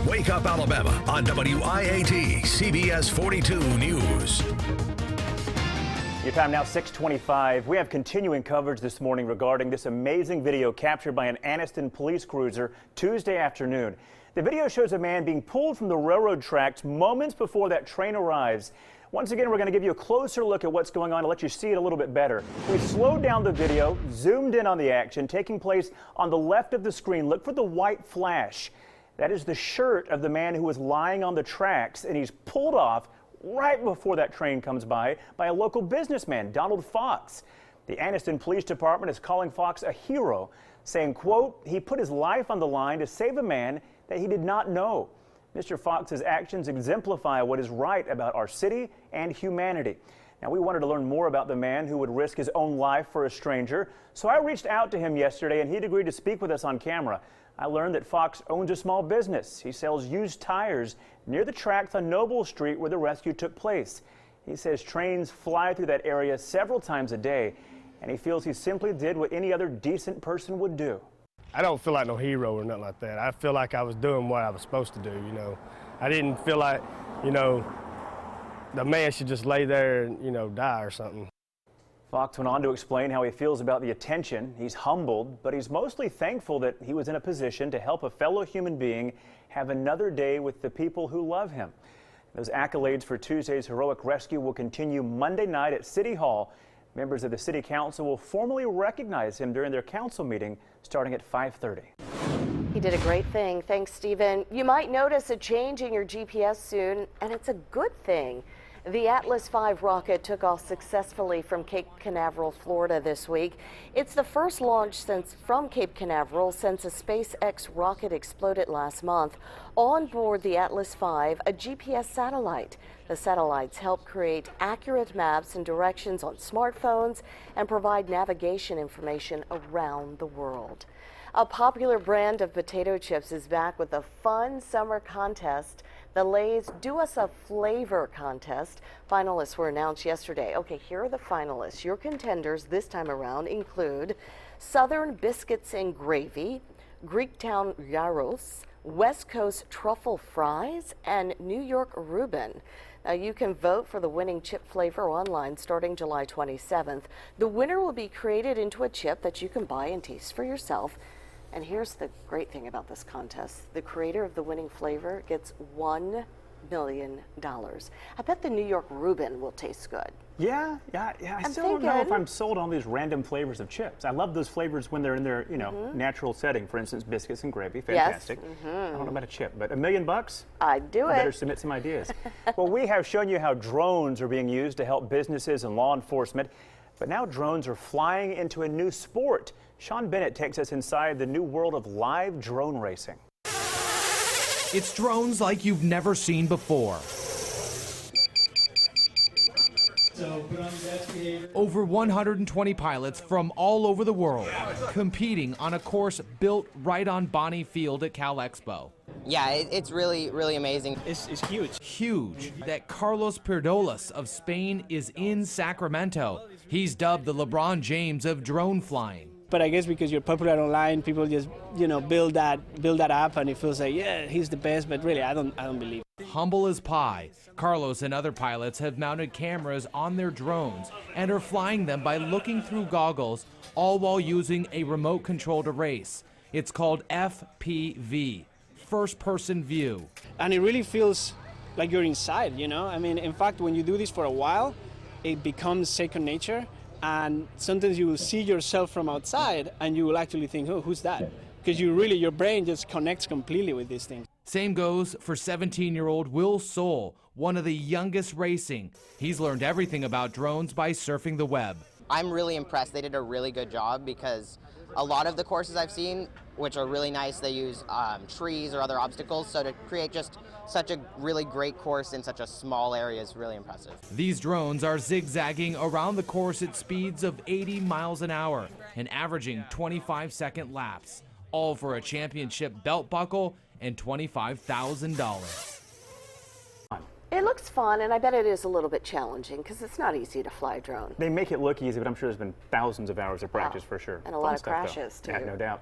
Wake Up Alabama on WIAT CBS 42 News. Your time now 6:25. We have continuing coverage this morning regarding this amazing video captured by an Anniston police cruiser Tuesday afternoon. The video shows a man being pulled from the railroad tracks moments before that train arrives. Once again, we're going to give you a closer look at what's going on to let you see it a little bit better. We slowed down the video, zoomed in on the action taking place on the left of the screen. Look for the white flash. That is the shirt of the man who was lying on the tracks, and he's pulled off right before that train comes by a local businessman, Donald Fox. The Anniston Police Department is calling Fox a hero, saying, quote, he put his life on the line to save a man that he did not know. Mr. Fox's actions exemplify what is right about our city and humanity. Now, we wanted to learn more about the man who would risk his own life for a stranger, so I reached out to him yesterday, and he'd agreed to speak with us on camera. I learned that Fox owns a small business. He sells used tires near the tracks on Noble Street where the rescue took place. He says trains fly through that area several times a day, and he feels he simply did what any other decent person would do. I don't feel like no hero or nothing like that. I feel like I was doing what I was supposed to do, you know. I didn't feel like, you know, the man should just lay there and, you know, die or something. Fox went on to explain how he feels about the attention. He's humbled, but he's mostly thankful that he was in a position to help a fellow human being have another day with the people who love him. Those accolades for Tuesday's heroic rescue will continue Monday night at City Hall. Members of the City Council will formally recognize him during their council meeting starting at 5:30. He did a great thing. Thanks, Stephen. You might notice a change in your GPS soon, and it's a good thing. The Atlas V rocket took off successfully from Cape Canaveral, Florida this week. It's the first launch from Cape Canaveral since a SpaceX rocket exploded last month. On board the Atlas V, a GPS satellite. The satellites help create accurate maps and directions on smartphones and provide navigation information around the world. A popular brand of potato chips is back with a fun summer contest. The Lay's Do Us a Flavor contest. Finalists were announced yesterday. Okay, here are the finalists. Your contenders this time around include Southern Biscuits and Gravy, Greektown Gyros, West Coast Truffle Fries, and New York Reuben. Now, you can vote for the winning chip flavor online starting July 27th. The winner will be created into a chip that you can buy and taste for yourself. And here's the great thing about this contest. The creator of the winning flavor gets $1 million. I bet the New York Reuben will taste good. Yeah. I still don't know if I'm sold on these random flavors of chips. I love those flavors when they're in their, natural setting. For instance, biscuits and gravy, fantastic. Yes. I don't know about a chip, but $1 million? I'd do it. I better submit some ideas. Well, we have shown you how drones are being used to help businesses and law enforcement, but now drones are flying into a new sport. Sean Bennett takes us inside the new world of live drone racing. It's drones like you've never seen before. Over 120 pilots from all over the world competing on a course built right on Bonnie Field at Cal Expo. Yeah, it's really amazing. It's huge. Huge that Carlos Perdolas of Spain is in Sacramento. He's dubbed the LeBron James of drone flying. But I guess because you're popular online, people just, build that up, and it feels like, yeah, he's the best. But really, I don't believe it. Humble as pie, Carlos and other pilots have mounted cameras on their drones and are flying them by looking through goggles, all while using a remote control to race. It's called FPV, first person view. And it really feels like you're inside, I mean, in fact, when you do this for a while, it becomes second nature. And sometimes you will see yourself from outside and you will actually think, oh, who's that? Because your brain just connects completely with these things. Same goes for 17-year-old Will Soul, one of the youngest racing. He's learned everything about drones by surfing the web. I'm really impressed. They did a really good job because a lot of the courses I've seen, which are really nice, they use trees or other obstacles. So to create just such a really great course in such a small area is really impressive. These drones are zigzagging around the course at speeds of 80 miles an hour and averaging 25-second laps, all for a championship belt buckle and $25,000. It looks fun, and I bet it is a little bit challenging because it's not easy to fly a drone. They make it look easy, but I'm sure there's been thousands of hours of practice for sure. And a lot of crashes, too. Yeah, no doubt.